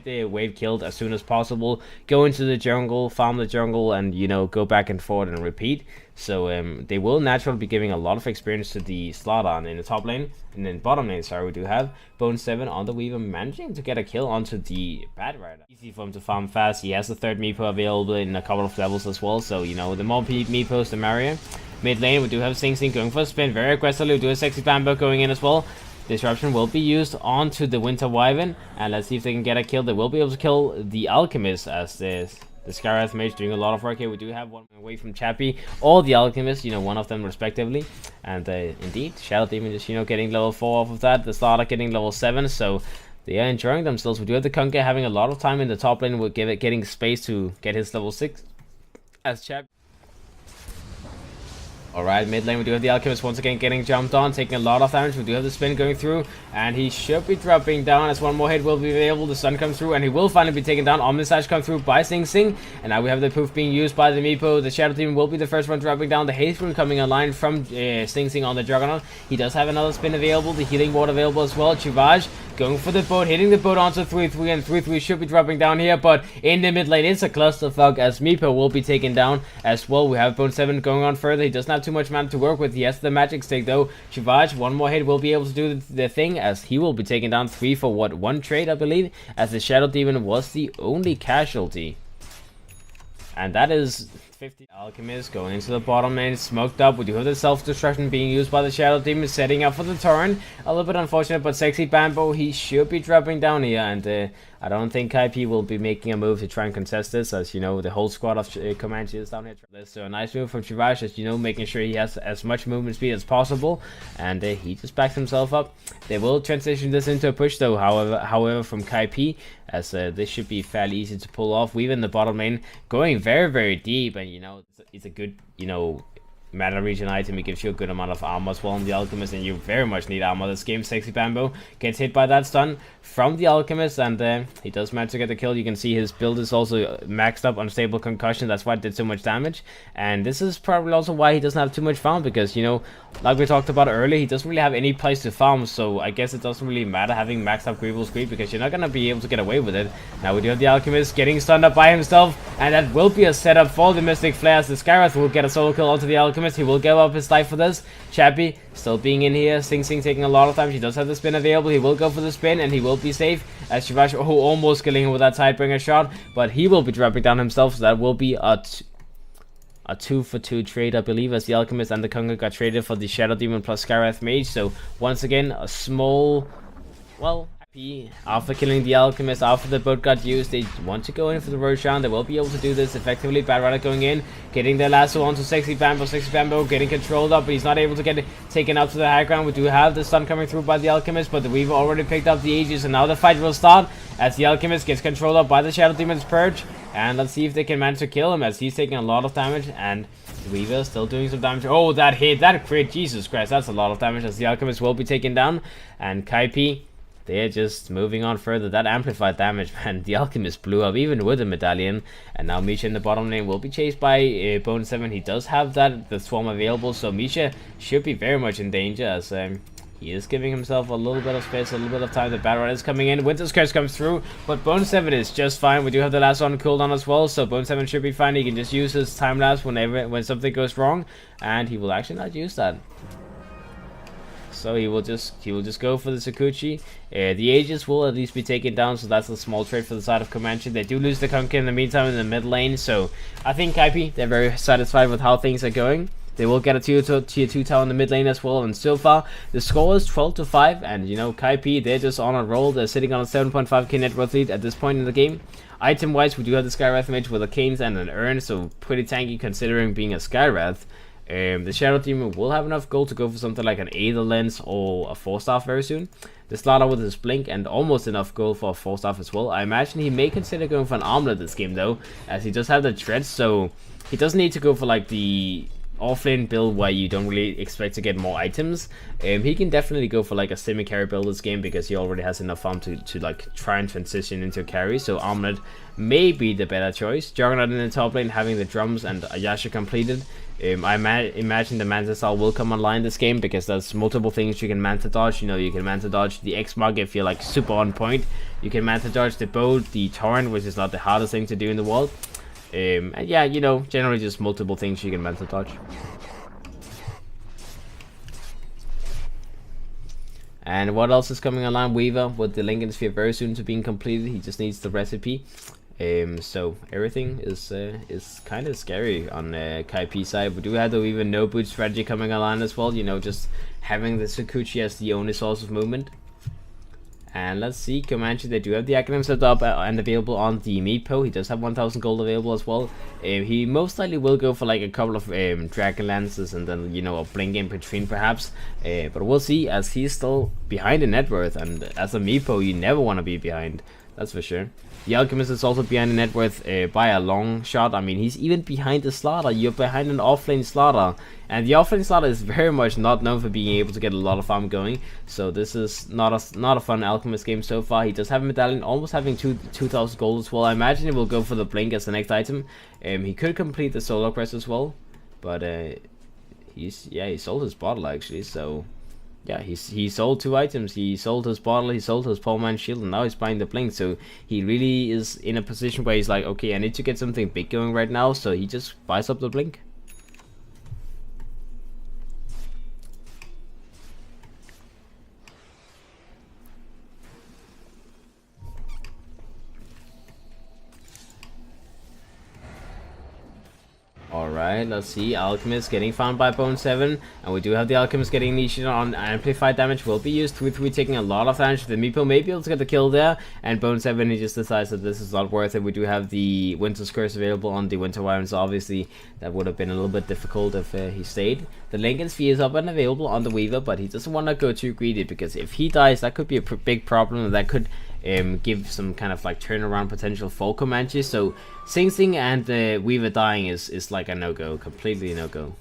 get the wave killed as soon as possible, go into the jungle, farm the jungle, and go back and forth and repeat. So they will naturally be giving a lot of experience to the Slaughter in the top lane, and then bottom lane, sorry, we do have Bone7 on the Weaver managing to get a kill onto the Bad Rider. Easy for him to farm fast. He has the third Meepo available in a couple of levels as well, so the more Meepos the merrier. Mid lane, we do have Sing Sing going for a spin very aggressively. We do have Sexy Bambo going in as well. Disruption will be used onto the Winter Wyvern, and let's see if they can get a kill. They will be able to kill the Alchemist as the Skywrath Mage doing a lot of work here. We do have one away from Chappie or the Alchemist, one of them respectively. And indeed, Shadow Demon just, getting level 4 off of that. The Slaughter getting level 7, so they are enjoying themselves. We do have the Conquer having a lot of time in the top lane. We'll getting space to get his level 6 as Chappie. Alright, mid lane we do have the Alchemist once again getting jumped on, taking a lot of damage. We do have the spin going through, and he should be dropping down as one more hit will be available. The stun comes through, and he will finally be taken down. Omnislash comes through by Sing Sing, and now we have the poof being used by the Meepo. The Shadow Demon will be the first one dropping down. The Haste Rune coming online from Sing Sing on the Juggernaut. He does have another spin available, the Healing Ward available as well. Chivage going for the boat, hitting the boat onto 3-3, and 3-3 should be dropping down here, but in the mid lane it's a clusterfuck as Meepo will be taken down as well. We have Bone7 going on further. He doesn't have too much mana to work with. He has the magic stick though. Chivage, one more hit will be able to do the thing as he will be taken down 3 for what, 1 trade I believe, as the Shadow Demon was the only casualty. And that is 50. Alchemist going into the bottom lane, smoked up. We do have the self-destruction being used by the Shadow Demon, setting up for the turn. A little bit unfortunate, but Sexy Bambo, he should be dropping down here, and I don't think Kaipi will be making a move to try and contest this, as the whole squad of Comanche is down here. So a nice move from Chivage, as making sure he has as much movement speed as possible, and he just backs himself up. They will transition this into a push though, however from Kaipi, as this should be fairly easy to pull off. We've in the bottom lane going very, very deep, and it's a good mana regen item. It gives you a good amount of armor as well on the Alchemist, and you very much need armor this game. Sexy Bambo gets hit by that stun from the Alchemist, and he does manage to get the kill. You can see his build is also maxed up Unstable Concussion. That's why it did so much damage, and this is probably also why he doesn't have too much farm, because like we talked about earlier, he doesn't really have any place to farm, so I guess it doesn't really matter having maxed up Greevil's Creep, because you're not gonna be able to get away with it. Now we do have the Alchemist getting stunned up by himself, and that will be a setup for the Mystic Flares. The Skywrath will get a solo kill onto the Alchemist. He will give up his life for this. Chappie still being in here. Sing Sing taking a lot of time. She does have the spin available. He will go for the spin, and he will be safe. As Chivage, almost killing him with that Tidebringer shot, but he will be dropping down himself, so that will be a 2-for-2 trade, I believe, as the Alchemist and the Conquer got traded for the Shadow Demon plus Skywrath Mage. So once again, a small, well, after killing the Alchemist, after the boat got used, they want to go in for the Roshan. They will be able to do this effectively. Bad Rider going in, getting their lasso onto Sexy Bambo. Sexy Bambo getting controlled up, but he's not able to get it taken up to the high ground. We do have the stun coming through by the Alchemist, but the Weaver already picked up the Aegis, and now the fight will start as the Alchemist gets controlled up by the Shadow Demon's Purge. And let's see if they can manage to kill him, as he's taking a lot of damage, and the Weaver still doing some damage. Oh, that hit, that crit, Jesus Christ, that's a lot of damage, as the Alchemist will be taken down. And Kaipi, they're just moving on further. That amplified damage, man. The Alchemist blew up even with the medallion. And now Misha in the bottom lane will be chased by Bone7. He does have the Swarm available, so Misha should be very much in danger, as he is giving himself a little bit of space, a little bit of time. The Bad Rider is coming in. Winter's Curse comes through, but Bone7 is just fine. We do have the last one cooldown as well, so Bone7 should be fine. He can just use his time lapse when something goes wrong, and he will actually not use that. So he will just go for the Sakuchi. The Aegis will at least be taken down, so that's a small trade for the side of Comanche. They do lose the Conquer in the meantime in the mid lane, so I think Kaipi, they're very satisfied with how things are going. They will get a tier 2 tower in the mid lane as well, and so far the score is 12-5, and Kaipi, they're just on a roll. They're sitting on a 7.5k net worth lead at this point in the game. Item wise, we do have the Skywrath Mage with a Canes and an Urn, so pretty tanky considering being a Skywrath. The Shadow Demon will have enough gold to go for something like an Aether Lens or a 4-star very soon. The Slaughter with his Blink and almost enough gold for a 4-star as well. I imagine he may consider going for an Armlet this game though, as he does have the Treads, so he doesn't need to go for like the offlane build where you don't really expect to get more items, he can definitely go for like a semi-carry build this game, because he already has enough farm to like try and transition into a carry. So Armlet may be the better choice. Juggernaut in the top lane, having the drums and Ayasha completed. I imagine the Manta style will come online this game, because there's multiple things you can Manta dodge. You know, you can Manta dodge the X-Mark if you're like super on point. You can Manta dodge the bow, the torrent, which is not the hardest thing to do in the world. And yeah, you know, generally just multiple things you can Manta dodge. And what else is coming online? Weaver with the Lincoln Sphere very soon to being completed. He just needs the recipe. So everything is kind of scary on Kaipi side. We do have the Weaver no boot strategy coming online as well. You know, just having the XaKoH as the only source of movement. And let's see, Comanche, they do have the acronym set up and available on the Meepo. He does have 1000 gold available as well. He most likely will go for like a couple of Dragon Lances and then, you know, a blink in between perhaps. But we'll see, as he's still behind in net worth, and as a Meepo you never want to be behind, that's for sure. The Alchemist is also behind the net worth by a long shot. I mean, he's even behind the Slaughter. You're behind an offlane Slaughter. And the offlane Slaughter is very much not known for being able to get a lot of farm going. So this is not a fun Alchemist game so far. He does have a medallion, almost having 2,000 gold as well. I imagine he will go for the blink as the next item. He could complete the Solar Crest as well. But he sold his bottle actually, so... yeah, he sold 2 items. He sold his bottle, he sold his poleman shield, and now he's buying the blink. So he really is in a position where he's like, okay, I need to get something big going right now. So he just buys up the blink. Alright, let's see. Alchemist getting found by Bone 7. And we do have the Alchemist getting initiated on amplified damage. Will be used. 2-3 taking a lot of damage. The Meepo may be able to get the kill there. And Bone 7, he just decides that this is not worth it. We do have the Winter's Curse available on the Winter Wyvern. So obviously that would have been a little bit difficult if he stayed. The Lincoln Sphere is up and available on the Weaver, but he doesn't want to go too greedy, because if he dies, that could be a big problem. And that could give some kind of like turnaround potential for Comanche. So Sing Sing and Weaver dying is like a no-go, completely no-go.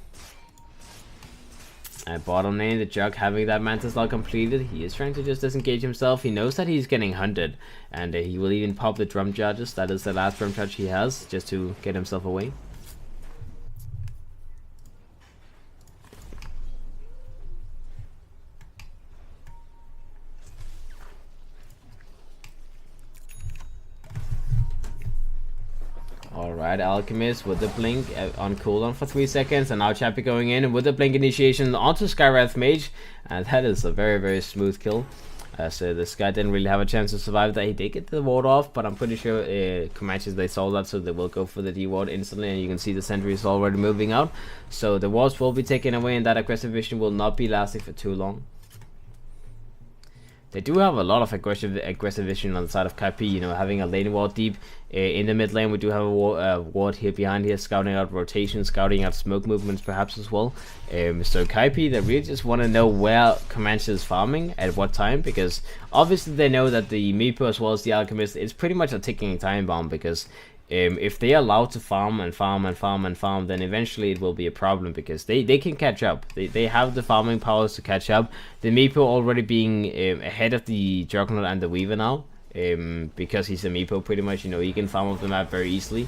And bottom lane, the Jug having that Mantis Law completed. He is trying to just disengage himself. He knows that he's getting hunted, and he will even pop the drum charges. That is the last drum charge he has, just to get himself away. Alright, Alchemist with the blink on cooldown for 3 seconds, and now Chappie going in with the blink initiation onto Skywrath Mage, and that is a very smooth kill. So this guy didn't really have a chance to survive that. He did get the ward off, but I'm pretty sure Comanches, they saw that, so they will go for the D-ward instantly, and you can see the sentry is already moving out. So the wards will be taken away, and that aggressive vision will not be lasting for too long. They do have a lot of aggressive vision on the side of Kaipi, you know, having a lane ward deep. In the mid lane, we do have a ward here behind here, scouting out rotations, scouting out smoke movements perhaps as well. So Kaipi, they really just want to know where Comanche is farming, at what time, because obviously they know that the Meepo as well as the Alchemist is pretty much a ticking time bomb, because if they are allowed to farm and farm and farm and farm, then eventually it will be a problem, because they can catch up. They have the farming powers to catch up. The Meepo already being ahead of the Juggernaut and the Weaver now, because he's a Meepo pretty much, you know, he can farm up the map very easily.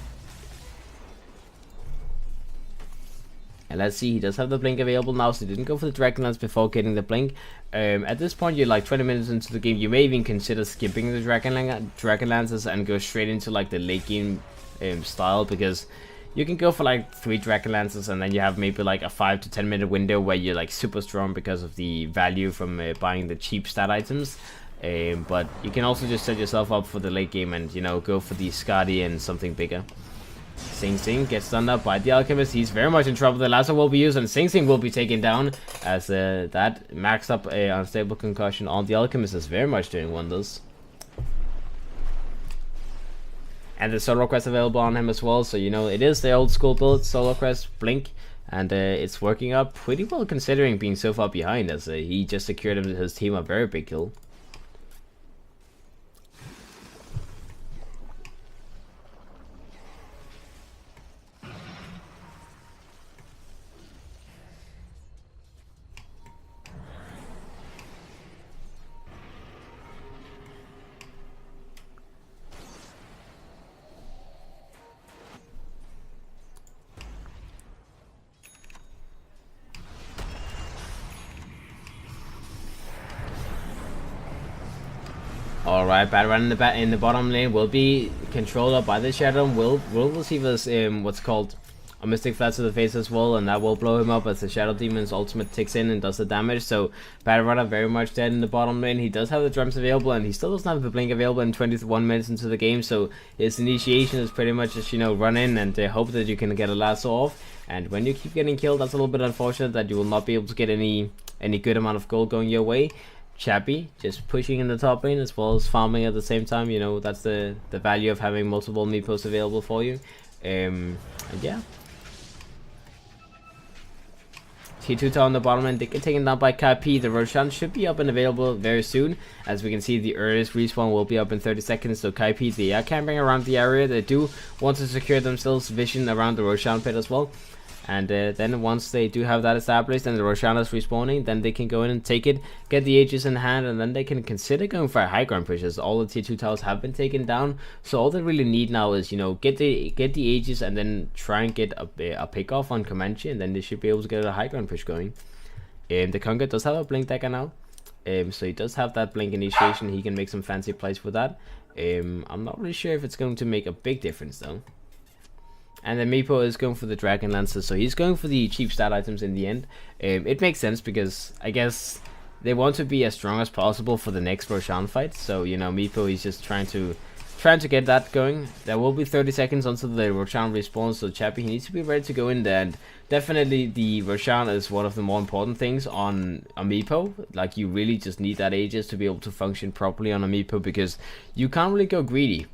And let's see, he does have the blink available now, so he didn't go for the Dragon Lance before getting the blink. At this point, you're like 20 minutes into the game. You may even consider skipping the Dragon Lances and go straight into like the late game style, because you can go for like 3 Dragon Lances, and then you have maybe like a 5 to 10 minute window where you're like super strong because of the value from buying the cheap stat items. But you can also just set yourself up for the late game and, you know, go for the Skadi and something bigger. Sing Sing gets stunned up by the Alchemist. He's very much in trouble. The lasso will be used, and Sing Sing will be taken down, as that maxed up unstable concussion on the Alchemist is very much doing wonders. And the Solar Crest available on him as well, so you know it is the old school build, Solar Crest, Blink, and it's working out pretty well considering being so far behind, as he just secured his team a very big kill. Alright, bad run in the bottom lane will be controlled up by the Shadow. Will receive us what's called a Mystic Flat to the face as well, and that will blow him up as the Shadow Demon's ultimate ticks in and does the damage. So bad runner very much dead in the bottom lane. He does have the drums available, and he still doesn't have the blink available in 21 minutes into the game. So his initiation is pretty much just, you know, run in and hope that you can get a lasso off. And when you keep getting killed, that's a little bit unfortunate that you will not be able to get any good amount of gold going your way. Chappie just pushing in the top lane as well as farming at the same time. You know, that's the value of having multiple meepos available for you. And yeah, T2 on the bottom end, they get taken down by Kaipi. The Roshan should be up and available very soon. As we can see, the earliest respawn will be up in 30 seconds. So Kaipi, they are camping around the area. They do want to secure themselves vision around the Roshan pit as well. And then once they do have that established and the Roshan is respawning, then they can go in and take it, get the Aegis in hand, and then they can consider going for a high ground push, as all the tier 2 towers have been taken down. So all they really need now is, you know, get the Aegis and then try and get a pick off on Comanche, and then they should be able to get a high ground push going. The Conquer does have a blink dagger now, so he does have that blink initiation. He can make some fancy plays with that. I'm not really sure if it's going to make a big difference though. And then Meepo is going for the Dragon Lancer, so he's going for the cheap stat items in the end. It makes sense because I guess they want to be as strong as possible for the next Roshan fight. So, you know, Meepo is just trying to get that going. There will be 30 seconds until the Roshan respawns, so Chappie, he needs to be ready to go in there. And definitely the Roshan is one of the more important things on a Meepo. Like, you really just need that Aegis to be able to function properly on a Meepo, because you can't really go greedy.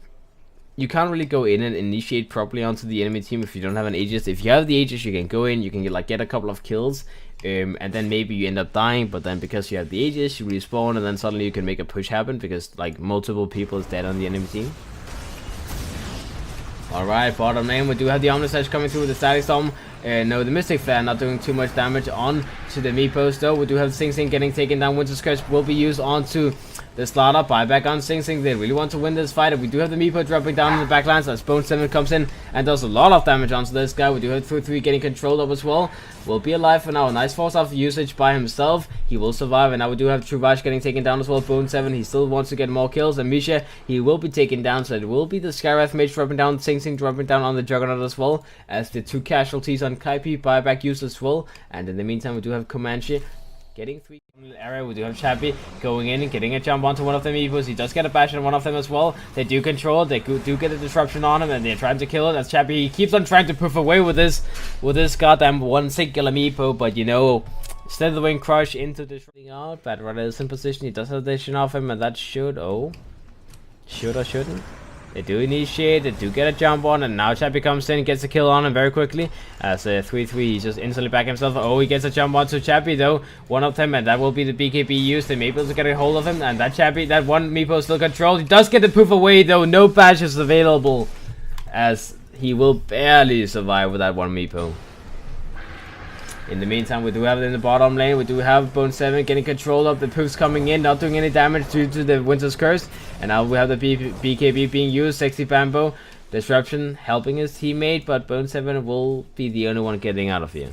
You can't really go in and initiate properly onto the enemy team if you don't have an Aegis. If you have the Aegis, you can go in, you can get a couple of kills, and then maybe you end up dying, but then because you have the Aegis, you respawn, and then suddenly you can make a push happen because like multiple people is dead on the enemy team. Alright, bottom lane, we do have the Omnislash coming through with the Static Storm. No, the Mystic Flare not doing too much damage on to the Meepos though. We do have Sing Sing getting taken down. Winter's Curse will be used onto the slaughter. Buyback on Sing Sing. They really want to win this fight. And we do have the Meepo dropping down in the backlines as Bone 7 comes in and does a lot of damage onto this guy. We do have 3-3 getting controlled up as well. Will be alive for now. Nice force off usage by himself. He will survive. And now we do have Truvash getting taken down as well. Bone 7, he still wants to get more kills. And Misha, he will be taken down. So it will be the Skywrath Mage dropping down. Sing Sing dropping down on the Juggernaut as well. As the 2 casualties on Kaipi. Buyback used as well. And in the meantime, we do have Comanche getting 3 in the area. We do have Chappie going in and getting a jump onto one of them Evos. He does get a bash on one of them as well. They do control it. They do get a disruption on him, and they're trying to kill it. As Chappie, he keeps on trying to poof away with this goddamn one singular Meepo, but you know, Slitherwing Crush into this out. Bad Runner is in position. He does have the addition off him, and that should or shouldn't. They do initiate, they do get a jump on, and now Chappie comes in, gets a kill on him very quickly. As a 3-3, he's just instantly back himself. Oh, he gets a jump on to Chappie though, one of them, and that will be the BKB used. They may be able to get a hold of him, and that Chappie, that one Meepo is still controlled. He does get the poof away though, no badges available, as he will barely survive with that one Meepo. In the meantime, we do have it in the bottom lane. We do have Bone 7 getting control of the poofs coming in, not doing any damage due to the Winter's Curse. And now we have the BKB being used. Sexy Bamboo disruption helping his teammate, but Bone 7 will be the only one getting out of here.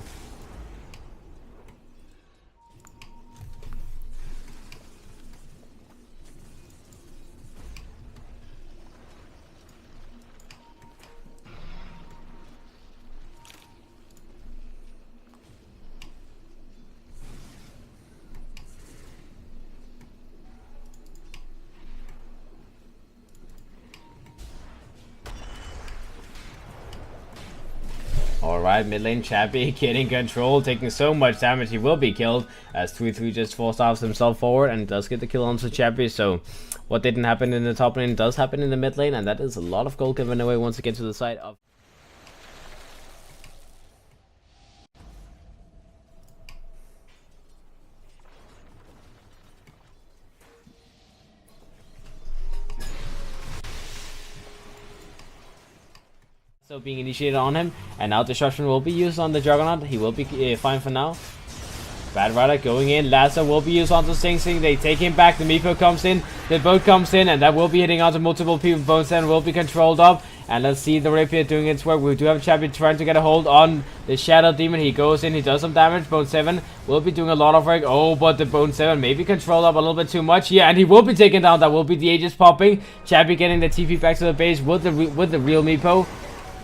Alright, mid lane Chappie getting control, taking so much damage he will be killed, as 3-3 just force offs himself forward and does get the kill onto Chappie. So what didn't happen in the top lane does happen in the mid lane, and that is a lot of gold given away once it gets to the side of... So being initiated on him, and now disruption will be used on the Juggernaut. He will be fine for now. Bad Rider going in. Lasso will be used onto Sing Sing. They take him back. The Meepo comes in. The boat comes in, and that will be hitting onto multiple people. Bone 7 will be controlled up. And let's see the Rapier doing its work. We do have Chappie trying to get a hold on the Shadow Demon. He goes in. He does some damage. Bone 7 will be doing a lot of work. Oh, but the Bone 7 may be controlled up a little bit too much. Yeah, and he will be taken down. That will be the Aegis popping. Chappie getting the TP back to the base with the real Meepo.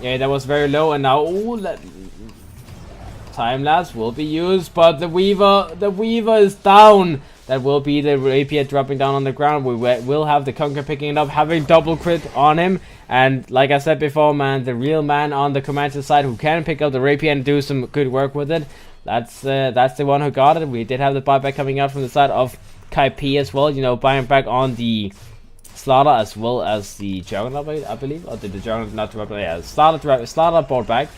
Yeah, that was very low. And now, time lapse will be used, but the Weaver is down. That will be the Rapier dropping down on the ground. We will have the Conquer picking it up, having double crit on him. And like I said before, man, the real man on the Comanche side who can pick up the Rapier and do some good work with it. That's the one who got it. We did have the buyback coming out from the side of Kaipi as well. You know, buying back on the Slaughter as well as the Juggernaut, I believe. Or did the Juggernaut not drop? Yeah, Slaughter bought back.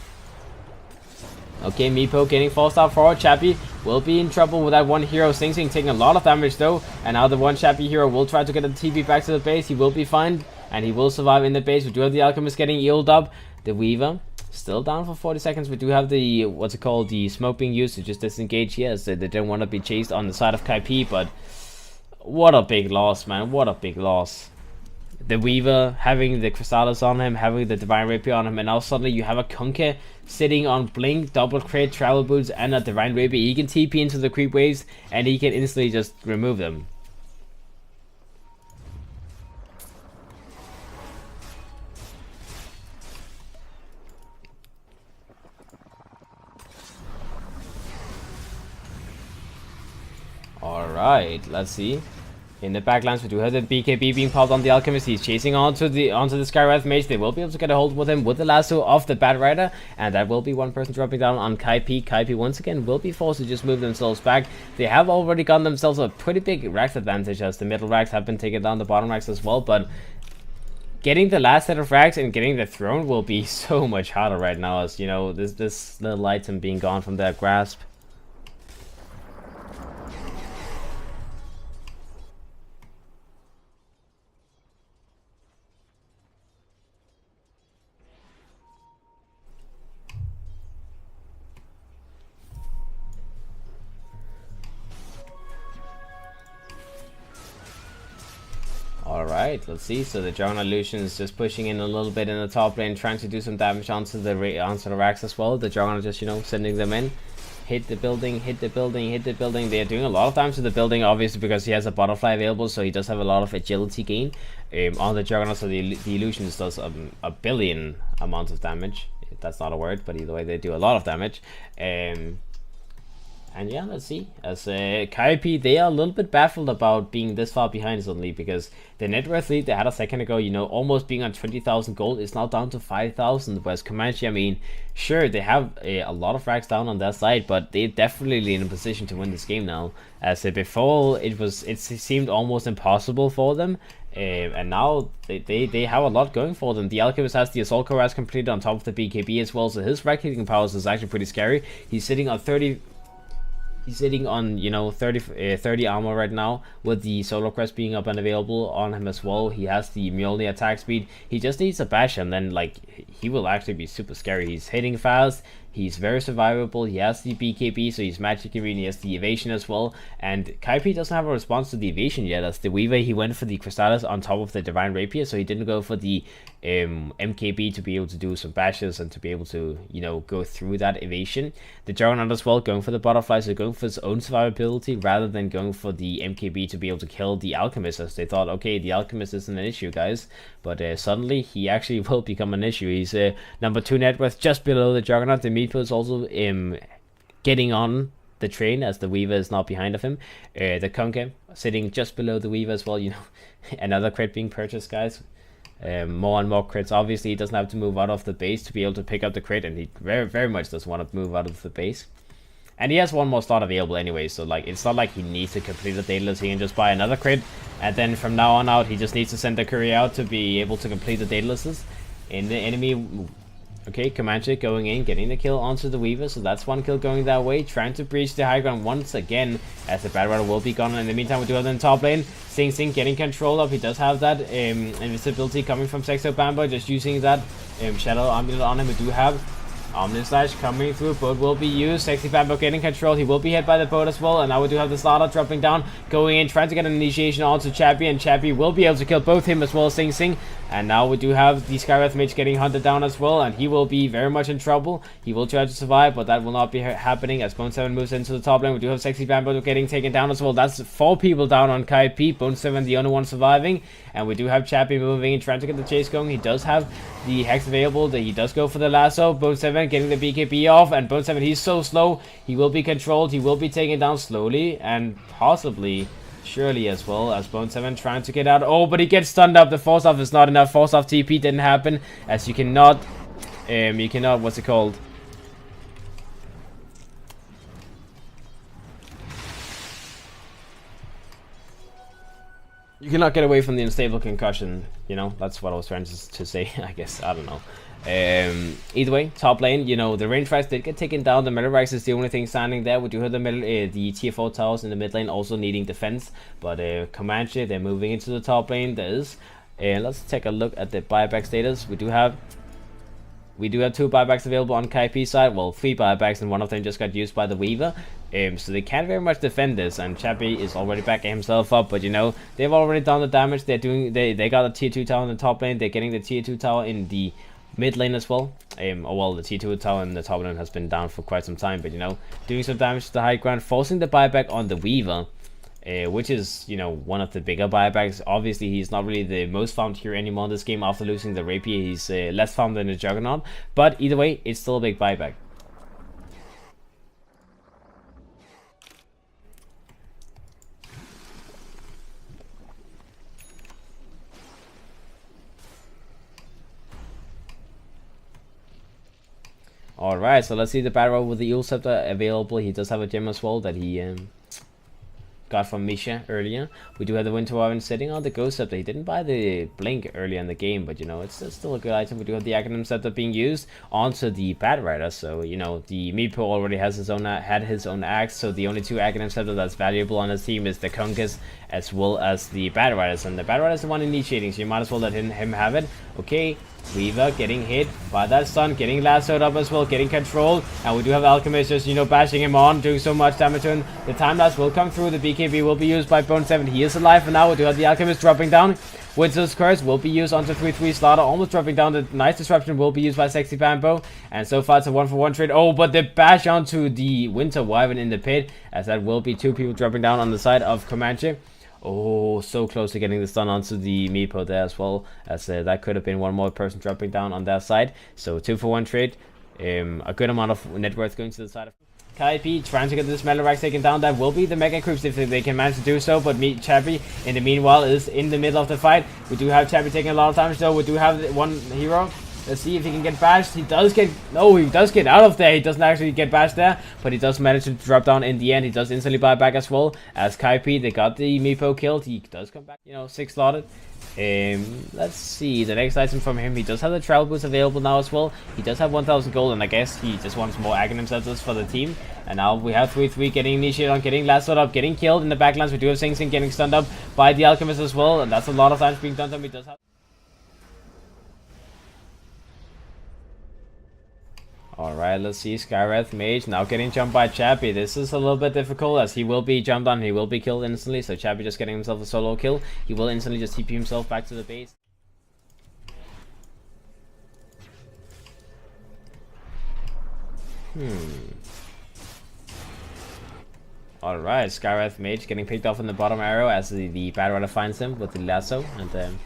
Okay, Meepo getting forced out forward. Chappie will be in trouble with that one hero. Sing Sing taking a lot of damage though. And now the one Chappie hero will try to get the TV back to the base. He will be fine. And he will survive in the base. We do have the Alchemist getting healed up. The Weaver still down for 40 seconds. We do have the, what's it called, the smoke being used to just disengage here. So they don't want to be chased on the side of Kaipi. But what a big loss, man. What a big loss. The Weaver having the Chrysalis on him, having the Divine Rapier on him, and now suddenly you have a Conker sitting on Blink, double crit, travel boots, and a Divine Rapier. He can TP into the creep waves, and he can instantly just remove them. Alright, let's see. In the backlines, we do have the BKB being popped on the Alchemist. He's chasing onto the Skywrath Mage. They will be able to get a hold with him with the lasso of the Bad Rider. And that will be one person dropping down on Kaipi. Kaipi once again will be forced to just move themselves back. They have already gotten themselves a pretty big racks advantage as the middle racks have been taken down, the bottom racks as well. But getting the last set of racks and getting the throne will be so much harder right now, as you know, this little item being gone from their grasp. Alright, let's see. So the Juggernaut Lucian is just pushing in a little bit in the top lane, trying to do some damage onto the racks as well. The Juggernaut just, you know, sending them in. Hit the building, hit the building, hit the building. They are doing a lot of damage to the building, obviously, because he has a butterfly available, so he does have a lot of agility gain on the Juggernaut. So the Illusions does a billion amounts of damage. That's not a word, but either way, they do a lot of damage. And yeah, let's see. As Kaipi, they are a little bit baffled about being this far behind suddenly, because the net worth lead they had a second ago, you know, almost being on 20,000 gold, is now down to 5,000. Whereas Comanche, I mean, sure, they have a lot of racks down on their side, but they're definitely in a position to win this game now. As before, it seemed almost impossible for them. And now they have a lot going for them. The Alchemist has the Assault Cuirass completed on top of the BKB as well, so his rack hitting powers is actually pretty scary. He's sitting on 30. He's sitting on, you know, 30 armor right now, with the Solar Crest being up and available on him as well. He has the Mjolnir attack speed. He just needs to bash him, then like he will actually be super scary. He's hitting fast. He's very survivable. He has the BKB, so he's magic immune. He has the evasion as well. And Kaipi doesn't have a response to the evasion yet. As the Weaver, he went for the Chrysalis on top of the Divine Rapier, so he didn't go for the MKB to be able to do some bashes and to be able to, you know, go through that evasion. The Juggernaut as well, going for the butterfly, so going for his own survivability rather than going for the MKB to be able to kill the Alchemist, as they thought, okay, the Alchemist isn't an issue, guys. But suddenly, he actually will become an issue. He's number 2 net worth, just below the Juggernaut. The Meepo is also getting on the train, as the Weaver is not behind of him. The Conker sitting just below the Weaver as well, you know. Another crit being purchased, guys. More and more crits. Obviously, he doesn't have to move out of the base to be able to pick up the crit, and he very, very much doesn't want to move out of the base. And he has one more slot available anyway, so like it's not like he needs to complete the Daedalus. He can just buy another crit, and then from now on out, he just needs to send the courier out to be able to complete the Daedaluses. In the enemy, okay, Comanche going in, getting the kill onto the Weaver, so that's one kill going that way. Trying to breach the high ground once again, as the Bad Rider will be gone. In the meantime, we do have the top lane. Sing Sing getting control of. He does have that invisibility coming from Sexo Bambo, just using that Shadow Amulet on him. We do have Omnislash coming through, boat will be used. Sexy Bamboo getting control. He will be hit by the boat as well. And now we do have the Slaughter dropping down, going in, trying to get an initiation onto Chappie. And Chappie will be able to kill both him as well as Sing Sing. And now we do have the Skywrath Mage getting hunted down as well. And he will be very much in trouble. He will try to survive, but that will not be happening as Bone 7 moves into the top lane. We do have Sexy Bamboo getting taken down as well. That's 4 people down on Kaipi. Bone 7 the only one surviving. And we do have Chappie moving in, trying to get the chase going. He does have the Hex available. He does go for the lasso. Bone 7 getting the BKB off. And Bone 7, he's so slow. He will be controlled. He will be taken down slowly and possibly, surely as well, as Bone 7 trying to get out. Oh, but he gets stunned up. The force off is not enough. Force off TP didn't happen, as you cannot, what's it called? You cannot get away from the unstable concussion, you know, that's what I was trying to say, I guess, I don't know. Either way, top lane, you know, the range fights did get taken down. The middle racks is the only thing standing there. We do have the middle, the tier 4 towers in the mid lane also needing defense, but Comanche, they're moving into the top lane. There is, let's take a look at the buyback status. We do have 2 buybacks available on Kaipi side. Well, 3 buybacks, and one of them just got used by the Weaver. So they can't very much defend this, and Chappie is already backing himself up. But you know, they've already done the damage. They got a tier 2 tower in the top lane. They're getting the tier 2 tower in the mid lane as well. Well, the tier 2 tower in the top lane has been down for quite some time. But you know, doing some damage to the high ground, forcing the buyback on the Weaver. Which is, you know, one of the bigger buybacks. Obviously, he's not really the most farmed here anymore in this game after losing the Rapier. He's less farmed than the Juggernaut. But either way, it's still a big buyback. Alright, so let's see the battle with the Eel Scepter available. He does have a gem as well that he got from Misha earlier. We do have the Winter Wyvern sitting on the Ghost Scepter. He didn't buy the Blink earlier in the game, but you know, it's still a good item. We do have the Aghanim Scepter being used onto the Bat Rider, so you know, the Meepo already has his own axe, so the only 2 Aghanim Scepter that's valuable on his team is the Conquest as well as the Bat Riders, and the Bat Rider is the one initiating, so you might as well let him have it. Okay, Weaver getting hit by that stun, getting lassoed up as well, getting controlled, and we do have Alchemist just, you know, bashing him on, doing so much damage to him. The time lapse will come through. The BKB will be used by Bone 7. He is alive for now. We do have the Alchemist dropping down. Winter's Curse will be used onto 3-3 Slaughter, almost dropping down. The Nice Disruption will be used by Sexy Bamboo, and so far it's a 1-for-1 trade. Oh, but the bash onto the Winter Wyvern in the pit, as that will be 2 people dropping down on the side of Comanche. Oh, so close to getting the stun onto the Meepo there as well, as that could have been one more person dropping down on their side. So 2-for-1 trade, a good amount of net worth going to the side of Kaipi, trying to get this Metal Rack taken down. That will be the Mega Creeps if they can manage to do so, but Chappie in the meanwhile is in the middle of the fight. We do have Chappie taking a lot of damage though. We do have one hero. Let's see if he can get bashed. He does get out of there. He doesn't actually get bashed there, but he does manage to drop down in the end. He does instantly buy back as well as Kaipi. They got the Meepo killed. He does come back, you know, 6 slotted. Let's see the next item from him. He does have the travel boost available now as well. He does have 1,000 gold, and I guess he just wants more Aghanim Scepters for the team. And now we have 3-3 getting initiated on, getting lassoed up, getting killed in the backlines. We do have Sing Sing getting stunned up by the Alchemist as well, and that's a lot of damage being done to him. He does have. Alright, let's see Skywrath Mage now getting jumped by Chappie. This is a little bit difficult as he will be jumped on, he will be killed instantly. So Chappie just getting himself a solo kill. He will instantly just TP himself back to the base. Alright, Skywrath Mage getting picked off in the bottom arrow as the Bat Rider finds him with the lasso, and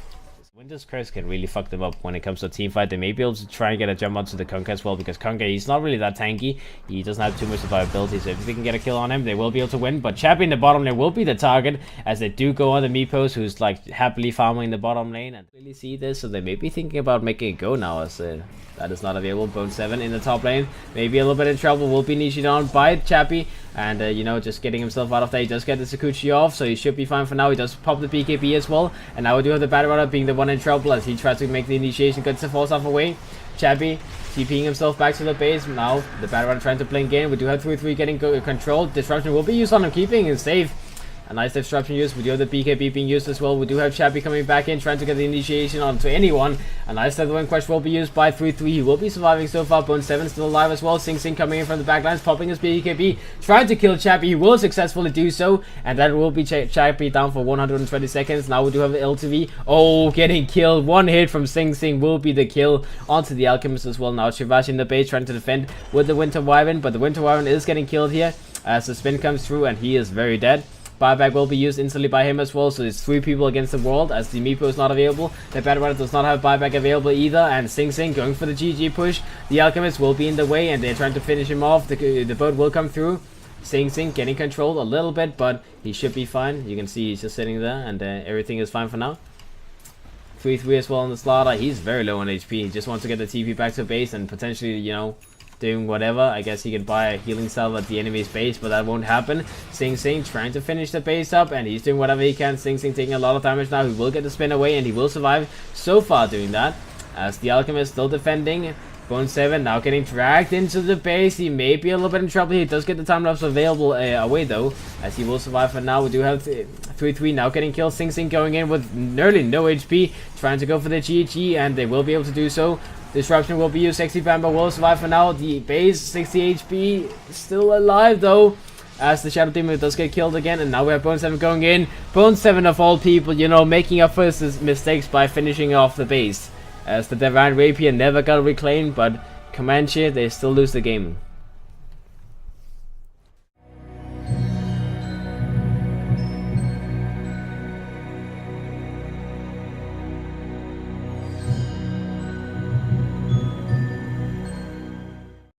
Winter's Curse can really fuck them up when it comes to a team fight. They may be able to try and get a jump onto the Conquer as well, because Conquer, he's not really that tanky. He doesn't have too much survivability, so if they can get a kill on him, they will be able to win. But Chappie in the bottom lane will be the target, as they do go on the Meepos, who's like happily farming the bottom lane, and really see this, so they may be thinking about making it go now, as that is not available. Bone 7 in the top lane, maybe a little bit in trouble, will be initiated on by Chappie, and you know, just getting himself out of there. He does get the Sakuchi off, so he should be fine for now. He does pop the BKB as well, and now we do have the Battle Rider being the one in trouble as he tries to make the initiation, gets the force off away. Chappie TPing himself back to the base. Now the Battle Rider trying to blink in. We do have 3-3 getting controlled. Disruption will be used on him, keeping him safe. A nice disruption used. We do have the BKB being used as well. We do have Chappie coming back in, trying to get the initiation onto anyone. A nice Leatherwind Crush will be used by 3-3. He will be surviving so far. Bone 7 still alive as well. Sing coming in from the backlines, popping his BKB, trying to kill Chappie. He will successfully do so, and that will be Chappie down for 120 seconds. Now we do have the LTV. Oh, getting killed. One hit from Sing will be the kill onto the Alchemist as well. Now Shivashi in the base trying to defend with the Winter Wyvern, but the Winter Wyvern is getting killed here as the spin comes through, and he is very dead. Buyback will be used instantly by him as well, so there's 3 people against the world as the Meepo is not available. The Bad Rider does not have buyback available either, and Sing going for the GG push. The Alchemist will be in the way, and they're trying to finish him off. The boat will come through. Sing getting controlled a little bit, but he should be fine. You can see he's just sitting there, and everything is fine for now. 3-3 as well on the slaughter. He's very low on HP. He just wants to get the TP back to base and potentially, you know, doing whatever. I guess he could buy a healing salve at the enemy's base, but that won't happen. Sing trying to finish the base up, and he's doing whatever he can. Sing taking a lot of damage now. He will get the spin away, and he will survive so far doing that. As the Alchemist still defending. Bone 7 now getting dragged into the base. He may be a little bit in trouble. He does get the time lapse available away though, as he will survive for now. We do have 3-3 now getting killed. Sing going in with nearly no HP, trying to go for the GG, and they will be able to do so. Disruption will be used. Sexy Vampire will survive for now. The base 60 HP still alive though, as the Shadow Demon does get killed again. And now we have Bone 7 going in. Bone 7 of all people, you know, making up for his mistakes by finishing off the base, as the Divine Rapier never got reclaimed, but Comanche, they still lose the game.